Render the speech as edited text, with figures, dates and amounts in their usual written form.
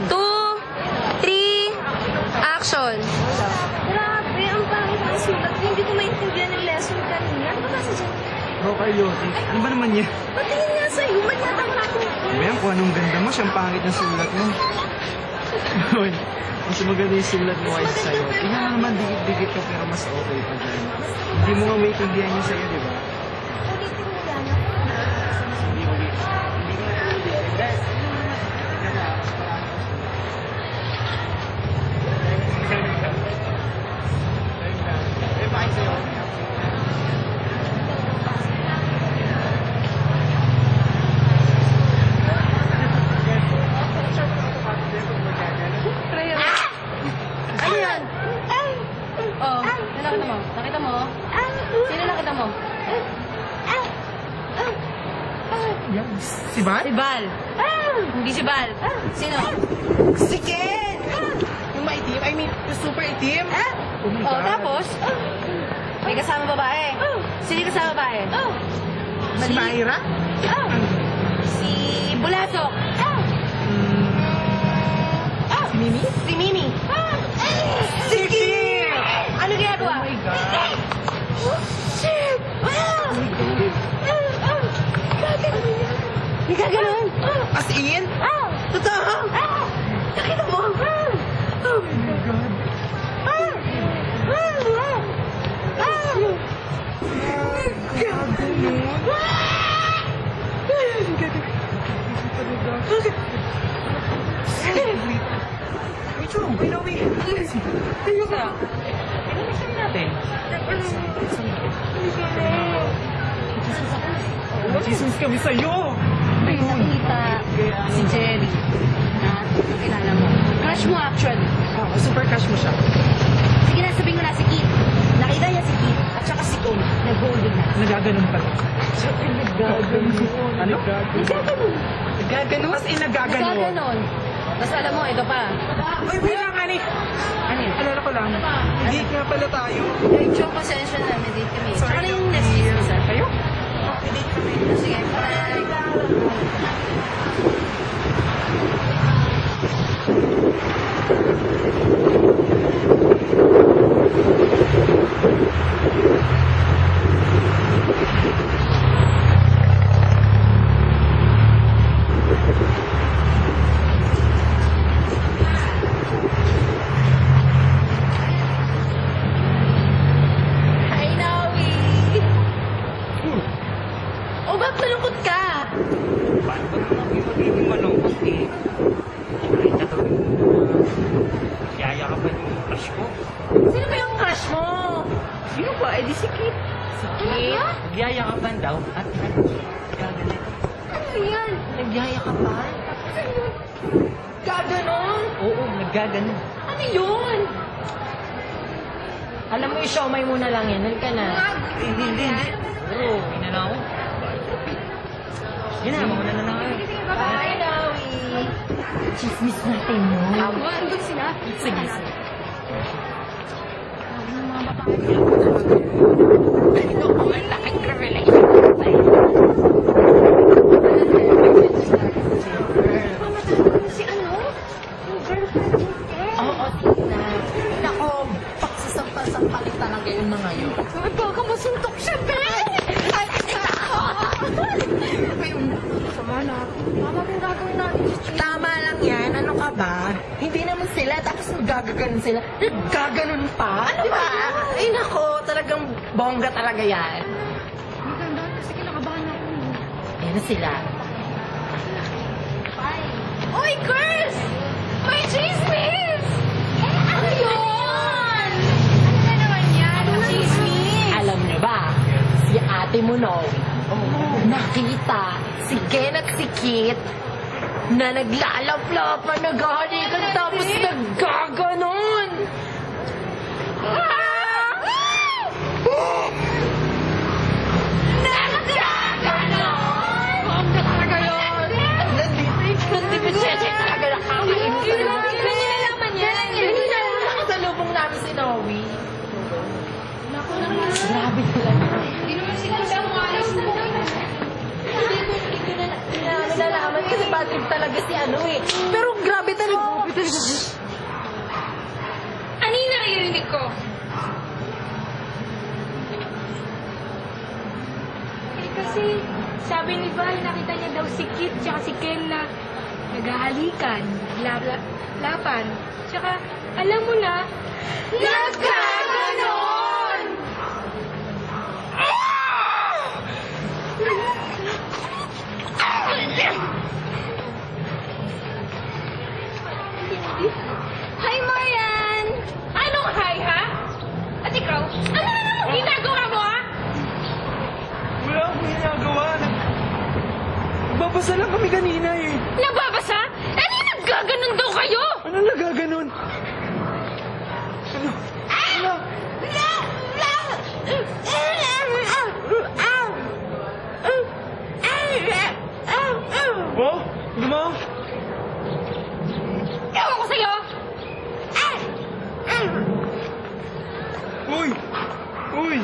2, 3, action! Grabe, ang pangit ang sulat. Hindi ko maintindihan yung lesson kanina. Ano ba kasi dyan? Okay, Yoti. Ano ba naman yan? Patingin nga sa'yo, manyatang ako. Ayan, kung anong ganda mo, siyang pangit ng sulat mo. Uy, mas maganda yung sulat mo kaysa sa'yo. Tingnan mo naman, dikit-dikit ka pero mas okay pa dyan. Hindi mo nga maintindihan yung sa'yo, di ba? Ulitin mo yan. Hindi ulit. Hindi mo maintindihan. Eh, bakit sa'yo? Ano yan? Oh, ano nakita mo? Nakita mo? Sino nakita mo? Yan. Si Bal? Si Bal. Hindi si Bal. Sino? Si Ken! Yung maitim, I mean, yung super itim. Oh my Oh, God. tapos? May kasama babae. Sino yung kasama babae? Si Myra? Si Bulasok. Si Mimi? Si Mimi. Si Kim! Ano ginagawa? Oh my God. Shit! Oh my God. Hindi ka ganun. As in? Totoo? Nakita mo? Oh my God. Wait lang, wait lang, wait. Basta. Pinamisan natin. Jesus kami sa'yo! May nakita si Jerry na kilala mo. Crush mo actually. Oh, super crush mo siya. Sige na, sabihin mo na si Kit. Nakita niya si Kit at saka si Ken. Nag-holding na. Nagaganon pa. Nagaganon. Ano? Nagaganon. Nagaganon? As in, nagaganon. Nagaganon. Tapos alam mo, ito pa. Ay, wait lang, Ani. Ano yun? Alala ko lang. Date nga pala tayo. Ay, joke, pasensya na. May date kami. Sorry. Tsaka na yung next year. Kayo? Okay, date kami. Sige, bye. Hi, Nawi! O, ba't malungkot ka? Paano ba naman magiging malungkot eh? Ay, tatawin mo. Yayakapan yung crush ko. Sino ba yung crush mo? Sino ba? Eh, di si Kit. Si Kit? Yayakapan daw at nagagalit. Ano yan? Nagyayakapan? Gaganon? Oo, naggaganon. Ano yun? Alam mo, i-showmay mo na lang yan. Halika na. Hindi. Oo, ina na ako. Sige na, mauna na lang kayo. Bye, Nawi! Chismis natin mo. Tama, andun sila. Sige, sige. Si ano? Yung girlfriend mo, eh. Oo, sige na. Nako, paksasampal-sampalin talaga yung mga yun. Ay, baka masuntok siya, be! Ay, ako! Sama na. Mama, kung gagawin natin si Chief. Tama lang yan. Ano ka ba? Hindi naman sila. Tapos nagagaganon sila. Nagaganon pa. Ano ba? Ay, nako. Talagang bongga talaga yan. Ang ganda, kasi kinakabahan ako. Ayan na sila. Oy, girls! May chismis! Ano yun? Ano na naman yan? Chismis? Alam nyo ba? Si ate mo, no? Nakita si Ken at si Kit na naglalaplapan, naghahalikan, tapos naggaganon. Naggaganon! Ang talaga yun! Nandito siya talaga nakakainis. Hindi nalaman yan. Hindi na lang nakasalubong namin si Noe. Naku naman. Grabe sila. Hindi naman siguro siya umalis mo. Hindi ko na nalaman kasi bad trip talaga si ano eh. Pero grabe talaga. Sabi ni Val, nakita niya daw si Kit tsaka si Ken na naghahalikan, lapan. Tsaka, alam mo na, nagkaganon! Hi, Marian! Anong hi, ha? At ikaw, ano na naman ginagawa mo, ha? Wala akong ginagawa. Babasa lang kami kanina eh. Nababasa? Eh, di naggaganon daw kayo! Ano nagaganon? Ano? Ano? Oh? Ano mo? Ewan ko sa'yo! Uy! Uy!